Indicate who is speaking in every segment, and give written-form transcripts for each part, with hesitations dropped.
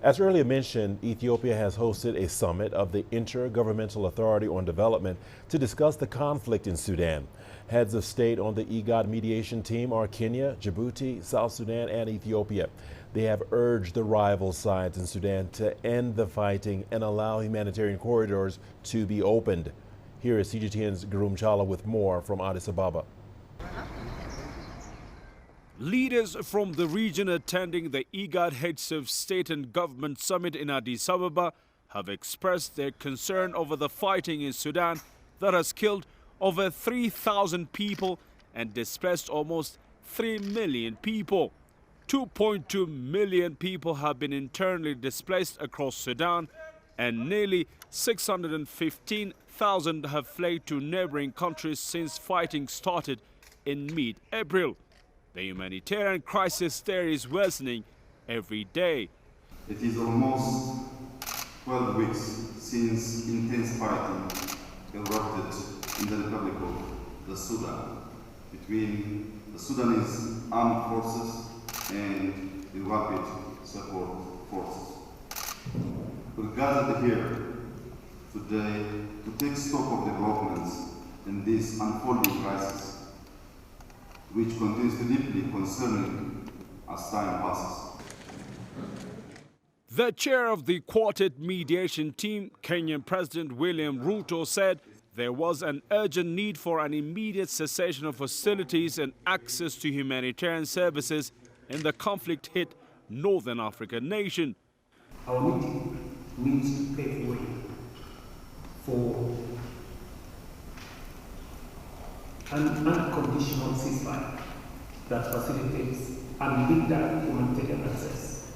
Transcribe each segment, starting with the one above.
Speaker 1: As earlier mentioned, Ethiopia has hosted a summit of the Intergovernmental Authority on Development to discuss the conflict in Sudan. Heads of state on the IGAD mediation team are Kenya, Djibouti, South Sudan, and Ethiopia. They have urged the rival sides in Sudan to end the fighting and allow humanitarian corridors to be opened. Here is CGTN's Garum Chala with more from Addis Ababa.
Speaker 2: Leaders from the region attending the IGAD Heads of State and Government Summit in Addis Ababa have expressed their concern over the fighting in Sudan that has killed over 3,000 people and displaced almost 3 million people. 2.2 million people have been internally displaced across Sudan, and nearly 615,000 have fled to neighboring countries since fighting started in mid-April. The humanitarian crisis there is worsening every day.
Speaker 3: It is almost 12 weeks since intense fighting erupted in the Republic of Sudan between the Sudanese armed forces and the rapid support forces. We're gathered here today to take stock of developments in this unfolding crisis, which continues to deeply concerning as time passes.
Speaker 2: The chair of the Quartet mediation team, Kenyan President William Ruto, said there was an urgent need for an immediate cessation of hostilities and access to humanitarian services in the conflict-hit Northern African nation.
Speaker 4: Our meeting needs to pave way for an unconditional ceasefire that facilitates unhindered humanitarian access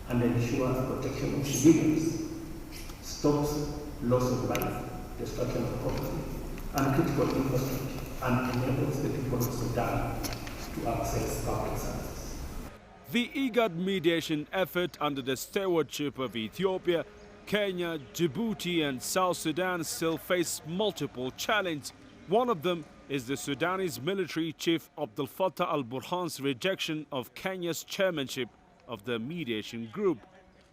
Speaker 4: and ensures protection of civilians, stops loss of life, destruction of property, and critical infrastructure, and enables the people of Sudan to access public services.
Speaker 2: The IGAD mediation effort under the stewardship of Ethiopia, Kenya, Djibouti, and South Sudan still face multiple challenges. One of them is the Sudanese military chief Abdel Fattah al-Burhan's rejection of Kenya's chairmanship of the mediation group.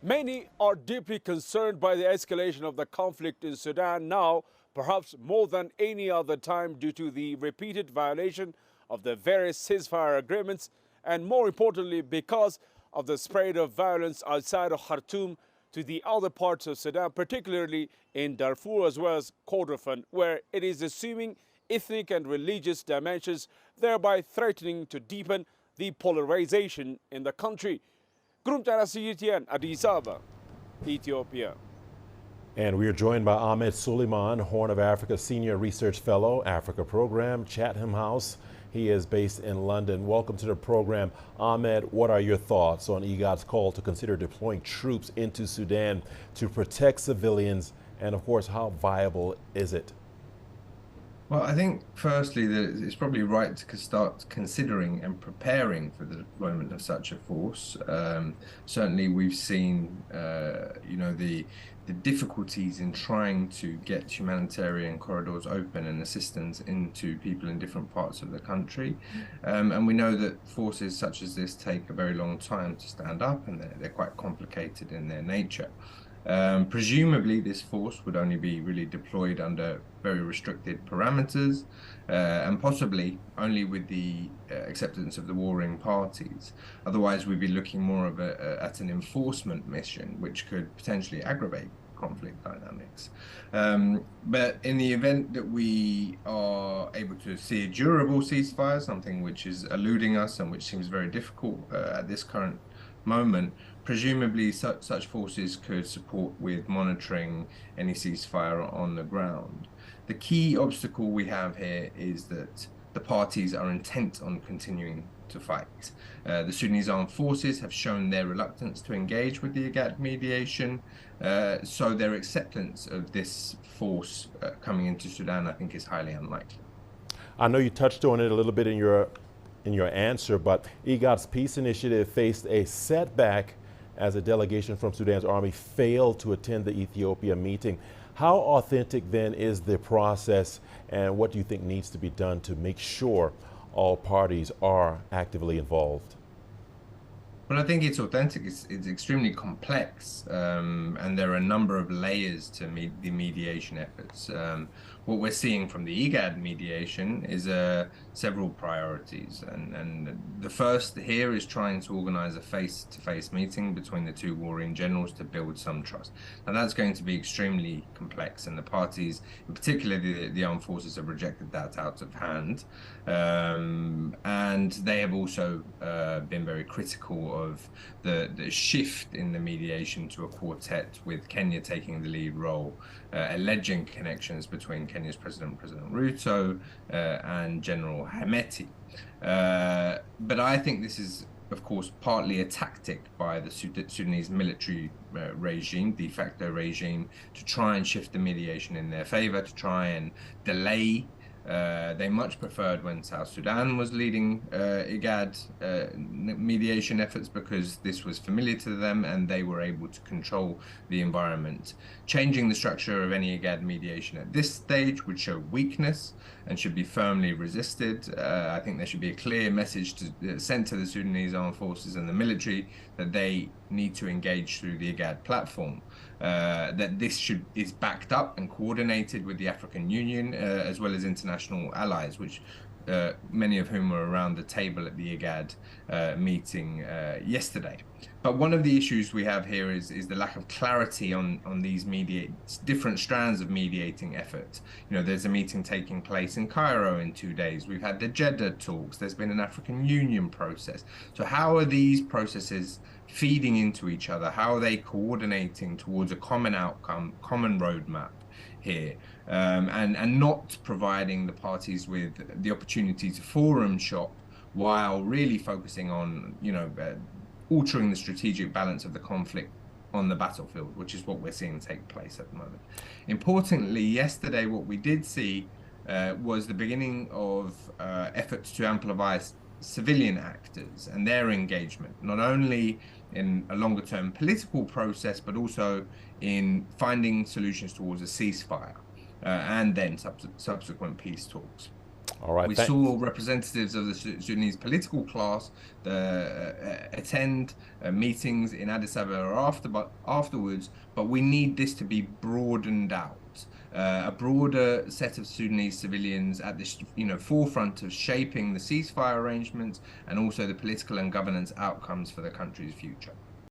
Speaker 2: Many are deeply concerned by the escalation of the conflict in Sudan now, perhaps more than any other time, due to the repeated violation of the various ceasefire agreements, and more importantly because of the spread of violence outside of Khartoum to the other parts of Sudan, particularly in Darfur as well as Kordofan, where it is assuming ethnic and religious dimensions, thereby threatening to deepen the polarization in the country. Garum Chala, CGTN, Addis Ababa, Ethiopia.
Speaker 1: And we are joined by Ahmed Soliman, Horn of Africa Senior Research Fellow, Africa Program, Chatham House. He is based in London. Welcome to the program. Ahmed, what are your thoughts on IGAD's call to consider deploying troops into Sudan to protect civilians? And of course, how viable is it?
Speaker 5: Well, I think firstly that it's probably right to start considering and preparing for the deployment of such a force. Certainly, we've seen, the difficulties in trying to get humanitarian corridors open and assistance into people in different parts of the country. And we know that forces such as this take a very long time to stand up, and they're quite complicated in their nature. Presumably, this force would only be really deployed under very restricted parameters, and possibly only with the acceptance of the warring parties. Otherwise, we'd be looking more of at an enforcement mission, which could potentially aggravate conflict dynamics. But in the event that we are able to see a durable ceasefire, something which is eluding us and which seems very difficult at this current moment, presumably such forces could support with monitoring any ceasefire on the ground. The key obstacle we have here is that the parties are intent on continuing to fight. The Sudanese armed forces have shown their reluctance to engage with the IGAD mediation, so their acceptance of this force coming into Sudan, I think, is highly unlikely.
Speaker 1: I know you touched on it a little bit in your answer, but IGAD's peace initiative faced a setback as a delegation from Sudan's army failed to attend the Ethiopia meeting. How authentic then is the process, and what do you think needs to be done to make sure all parties are actively involved?
Speaker 5: Well, I think it's authentic. It's extremely complex, and there are a number of layers to the mediation efforts. What we're seeing from the IGAD mediation is several priorities, and the first here is trying to organize a face-to-face meeting between the two warring generals to build some trust. And that's going to be extremely complex, and the parties, in particular the armed forces, have rejected that out of hand. And they have also been very critical of the shift in the mediation to a quartet, with Kenya taking the lead role, alleging connections between Kenya's President Ruto, and General Hemeti. But I think this is, of course, partly a tactic by the Sudanese military regime, de facto regime, to try and shift the mediation in their favor, to try and delay. They much preferred when South Sudan was leading IGAD mediation efforts, because this was familiar to them and they were able to control the environment. Changing the structure of any IGAD mediation at this stage would show weakness and should be firmly resisted. I think there should be a clear message sent to the Sudanese armed forces and the military that they need to engage through the IGAD platform. That this is backed up and coordinated with the African Union, as well as international allies, which many of whom were around the table at the IGAD meeting yesterday. But one of the issues we have here is the lack of clarity on these different strands of mediating effort. You know, there's a meeting taking place in Cairo in 2 days. We've had the Jeddah talks. There's been an African Union process. So how are these processes feeding into each other? How are they coordinating towards a common outcome, common roadmap here, and not providing the parties with the opportunity to forum shop, while really focusing on, you know, altering the strategic balance of the conflict on the battlefield, which is what we're seeing take place at the moment. Importantly, yesterday, what we did see was the beginning of efforts to amplify civilian actors and their engagement, not only in a longer-term political process, but also in finding solutions towards a ceasefire and then subsequent peace talks.
Speaker 1: All right.
Speaker 5: We saw representatives of the Sudanese political class attend meetings in Addis Ababa afterwards, but we need this to be broadened out. A broader set of Sudanese civilians at this, you know, forefront of shaping the ceasefire arrangements and also the political and governance outcomes for the country's future.